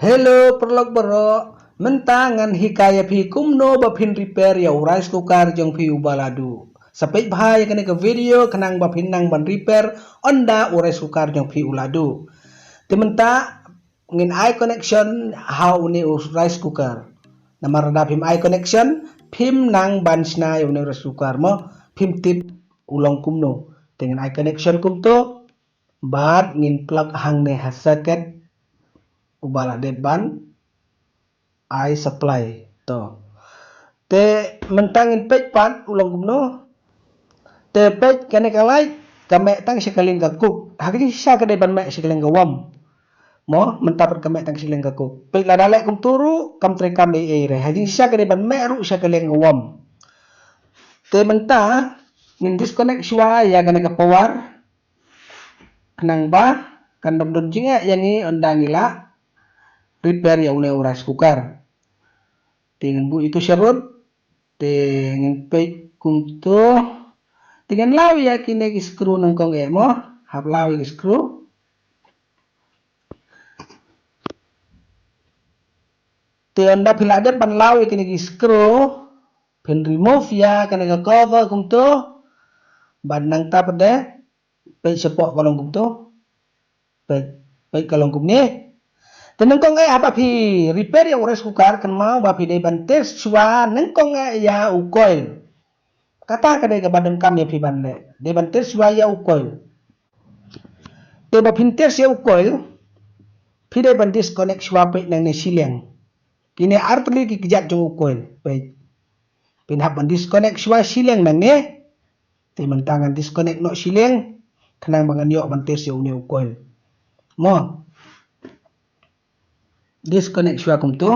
Hello perlok bero mentangan hikaya phi kumno baphin repair ya rice cooker jong phi ubaladu sapet bhai kene ke video kanang baphin nang ban repair onda rice cooker jong phi uladu timenta ngin eye connection how ni rice cooker namar da phim eye connection phim nang ban sna uni rice cooker mo phim tip ulong kumno dengan eye connection kumto bat ngin plug hang ne hasaket ubala det ban I supply to te mentangin pej pat ulong gumno te pej kene kalai kame tang sikaling kakuk hagi sisa kade ban mek sikaling gawam mo mentap kame tang sikaling kakuk pej la dalek kum turu kam tre kam e re hagi sisa kade ban mek ru sikaling gawam te menta min disconnect shwa ya kene ka power kenang ba kan dom don jinga yani ondangila repair ya une rice cooker dengan bu itu syarut dengan pej kunto dengan law ya kine screw nang kong mo hab law screw te onda pila de pan law kine screw pen remove ya kane ka cover kunto ban nang tap de pej sepok kalong kunto pej kalong kumne tenengkong apa phi repair yang rice cooker kan mau ba phi de ban test chua nengkong ya ukoil kata kade ka badan kam ya phi ban le de ban test chua ya ukoil de ba phin test ya ukoil phi de ban disconnect chua pe nang ne sileng kini artli ki kijat jong ukoil pe pin hab ban disconnect chua sileng nang ne te mentangan disconnect no sileng kanang bangan yo ban test ya une ukoil mo disconnect shwa kumto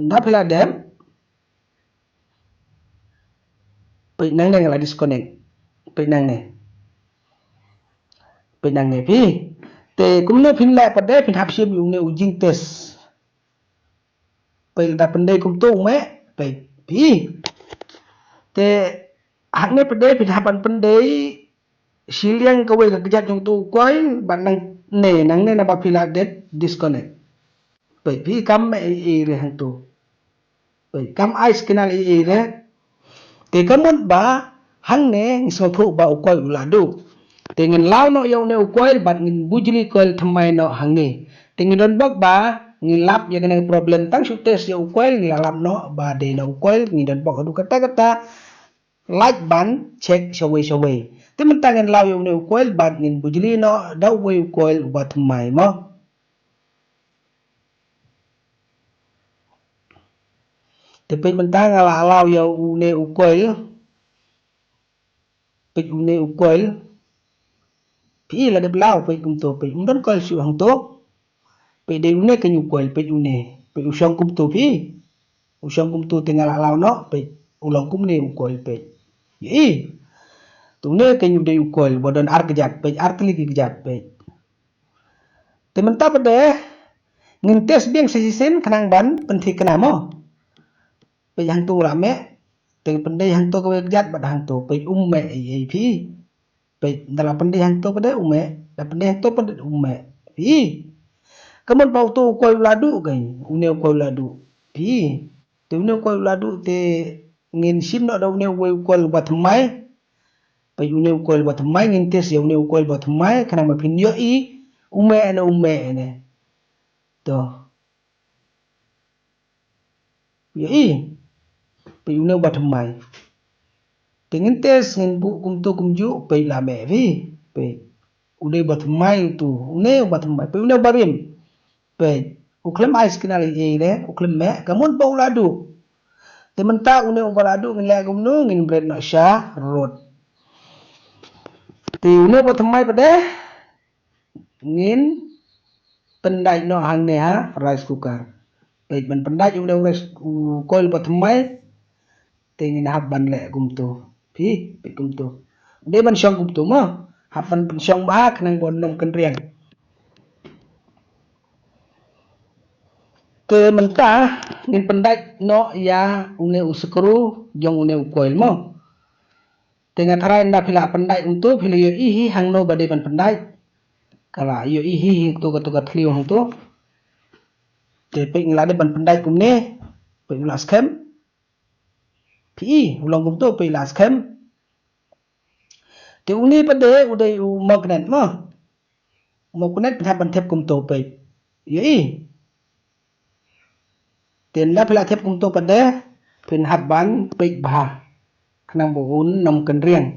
nda pila dem pe nang ne la disconnect pe nang ne phi te kumne phin la pade phin hap sim yung ne ujing test pe da pande kumto me pe phi te hak ne pade phin hapan pande siliang ka we ka kejat jong tu koi ban nang ne na ba phila det disconnect pe phi kam me re hang tu pe kam ice kinal re te kamut ba hang ne so phu ba ukoi uladu dengan law no yau ne ukoi ban ngin bujli kol thamai no hang ne dengan don bak ba ngin lap ya kena problem tang su test ya ukoi ngi lap no ba de no ukoi ngi don bak du kata like ban check shaway te mentangan law yau ne ukoi ban ngin bujli no da we ukoi ba thamai mo Tapi mentang alaw ya une ukoil pe une ukoil pi la de blau pe kum to pe undon koil su hang to pe de une ke ukoil pe une pe usang kum to pi usang kum to tinggal alaw no pe ulang kum ne ukoil pe yi tu ne ke de ukoil bodon ar kejat pe ar kli kejat pe te mentap de ngin tes biang sesisen kanang ban penthi kana mo pe hang tu rame te pendai hang to ke jat bad hang to pe me ai phi pe dalam pendai hang to pada da pendai hang to pada phi kamun pau tu koi ladu kai une koi ladu phi te une koi ladu te ngin sim no da une koi bat mai pe une koi bat mai ngin tes ya une koi bat mai kana ma phin yo i ume ne to yo i pe une bat mai Tingin tes ngin bu kum tu kum ju pe la me vi pe ude bat mai tu une bat mai pe une barim pe uklem ais kinal ye le uklem me kamun pa uladu te menta une uladu ngin la gum nu ngin bred no sha rot te une bat mai pade ngin pendai no hang ne ha rice cooker pe ban pendai une rice koil bat mai te ngin hab ban le gum tu phi pe gum tu de ban syong gum tu mo hapan ban syong ba nang bon nom kan riang ke menta ngin pendai no ya une uskru jong une koil mo Dengan try na pila pandai untuk pila yo ihi hang no bade ban pandai. Kala yo ihi tu ka tliu hang tu. Te pe ngla de ban pandai kum ne. Pe ngla scam. Pi ulang kum tu pe la scam. Te uni pade udai u magnet mo. Magnet pinha ban thep kum tu pe. Yo i. Te na pila thep kum tu pade pinha ban pe bah. Khnang bo un nom kan riang.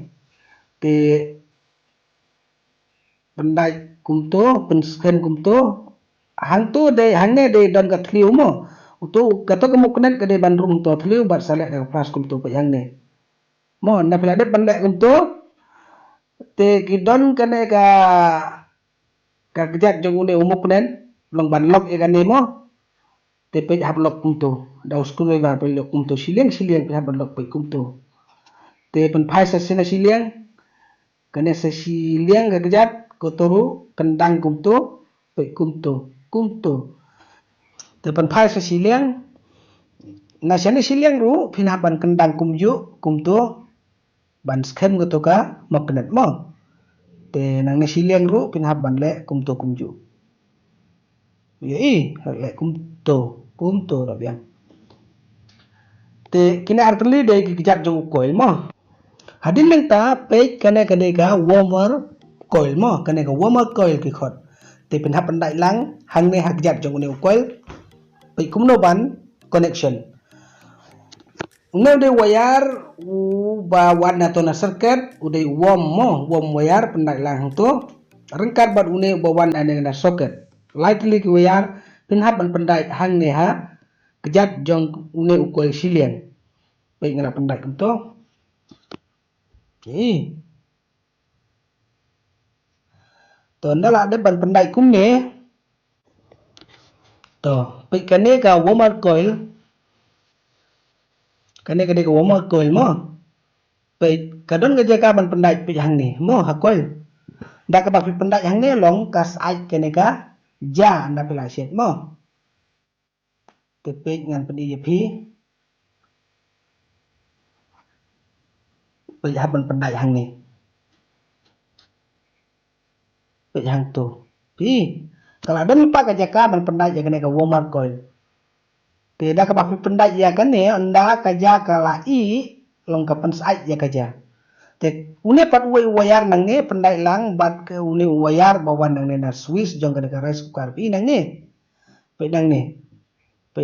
Te pandai kum tu pen scan kum tu hang tu de hang ne de don ka thliu mo tu ka to mo connect ka de ban rum to thliu bat sale ka pras kum tu pa hang ne mo na pila de pandai kum tu te ki don ka ne ka kejat jong une umuk nen long ban lok e ka ne mo te pe hap lok kum tu da uskul ga pe lok kum tu siliang pe hap lok pe kum tu te pen phai sa sina siliang ka ne sa siliang ka kejat ko toru kendang kum tu pe kum tu te pan phai sa siliang na sian siliang ru phina ban kendang kum tu ban scam ko to ka magnet mo te nang ne siliang ru phina ban le kum ju ye i le kum tu ra biang te kina artli de ki jat jong coil mo hadin leng ta pe kane ka warmer coil mo kane ka warmer coil ki khot te pin hap pandai lang hang ne hak jat jong ne coil pe kum no ban connection no de wire ba warna to na circuit ude warm wire pandai lang tu rengkat bat une ba wan ane na socket lightly ki wire pin hap ban pandai hang ne ha kejat jong une coil siliang pe ngana pandai kum to to ndala de ban pandai kum ne to pe kane ka warmer coil kane ka warmer coil mo pe kadon ga jaka ban pandai pe hang ni mo ha coil da ka ba pandai hang ne long kas ai kane ka ja na pela set mo te pe ngan pedi ye phi pe ha ban pandai hang ni pe hang tu phi kala don pa ka jaka ban pandai ya kane ka warmer coil te da ka ba pandai ya kane anda ka ja kala i long ka pan sai ya ka ja te une pat wayar nang ne pandai lang bat ke une wayar bawan nang ne na switch jong ka rice cooker pi nang ne pe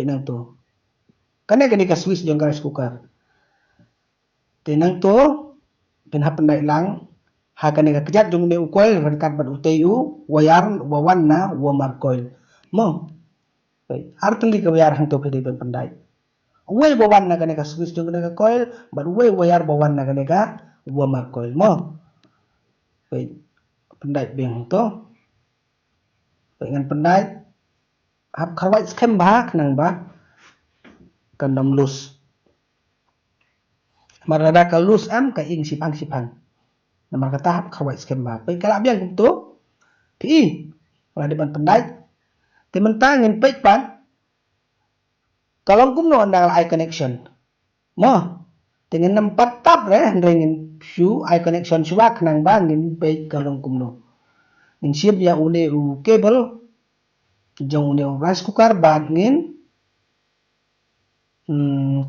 nang tu kane ka switch jong ka rice cooker te nang tu pin ha pandai lang ha kane ka kejat jong ne coil rangkat bat utu wayar bawan na warmer coil mo pe artli ka wayar hang tu pe pandai way bawan na kane ka switch jong ka coil bat way wayar bawan na kane ka warmer coil mo pe pandai beng to pe ngan pandai hap khawai scam ba nang ba kan dam lus marada ka lus am ka ing sipang nama kata hap khawai scam ba pe kala biang kum tu pi wala de ban pandai te mentang ngin pe pan kalong kum no andang ai connection mo dengan nampak tap ngin su ai connection suak nang ba ngin pe kalong kum no ngin siap ya une u cable jong une rice cooker ba ngin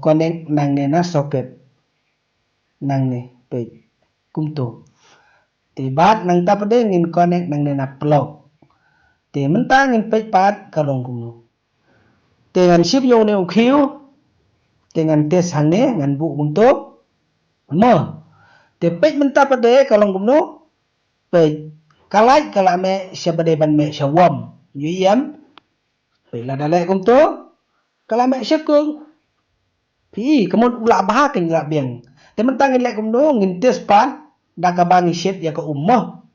connect nang ne na socket nang ne pe kum tu te bat nang ta pade ngin connect nang ne na plug te mentang ngin pe pat kalong kum no te ngan siap yo ne u khiu dengan tes hang ne ngan bu bung to mo te pej menta pade kalong kum no pe kalai kala me syabade ban me syawam yuyam pe la dale kum to kala me syakung pi kemon ula bah ken la biang te menta ngin le kum no ngin tes pan da ka bangi set ya ka ummo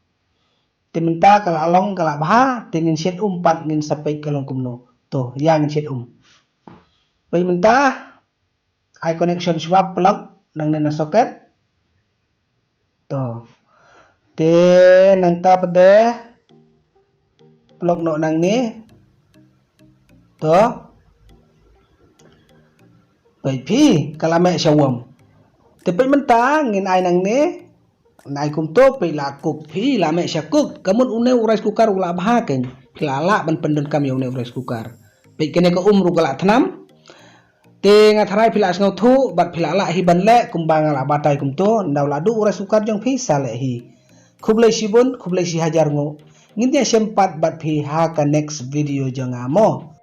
te menta kala along kala bah te ngin set umpat ngin sampai kalong kum no to yang set pe menta ai connection swap plug nang na socket to te nang ta pade plug no nang ni to pe pi kala me syawam te pe menta ngin ai nang ni nai kum to pe la kuk phi la me syakuk kamun une rice cooker ula bha ken pilala ban pendon kam yo ne rice cooker pe kene ko ru gala thnam te ngatharai phila ngau thu bat pilala hi ban le kumbang la batai kum to ndaw la du rice cooker jong phi sale hi khublai sibun khublai si hajar ngo ngin dia sempat bat phi ha ka next video jong amo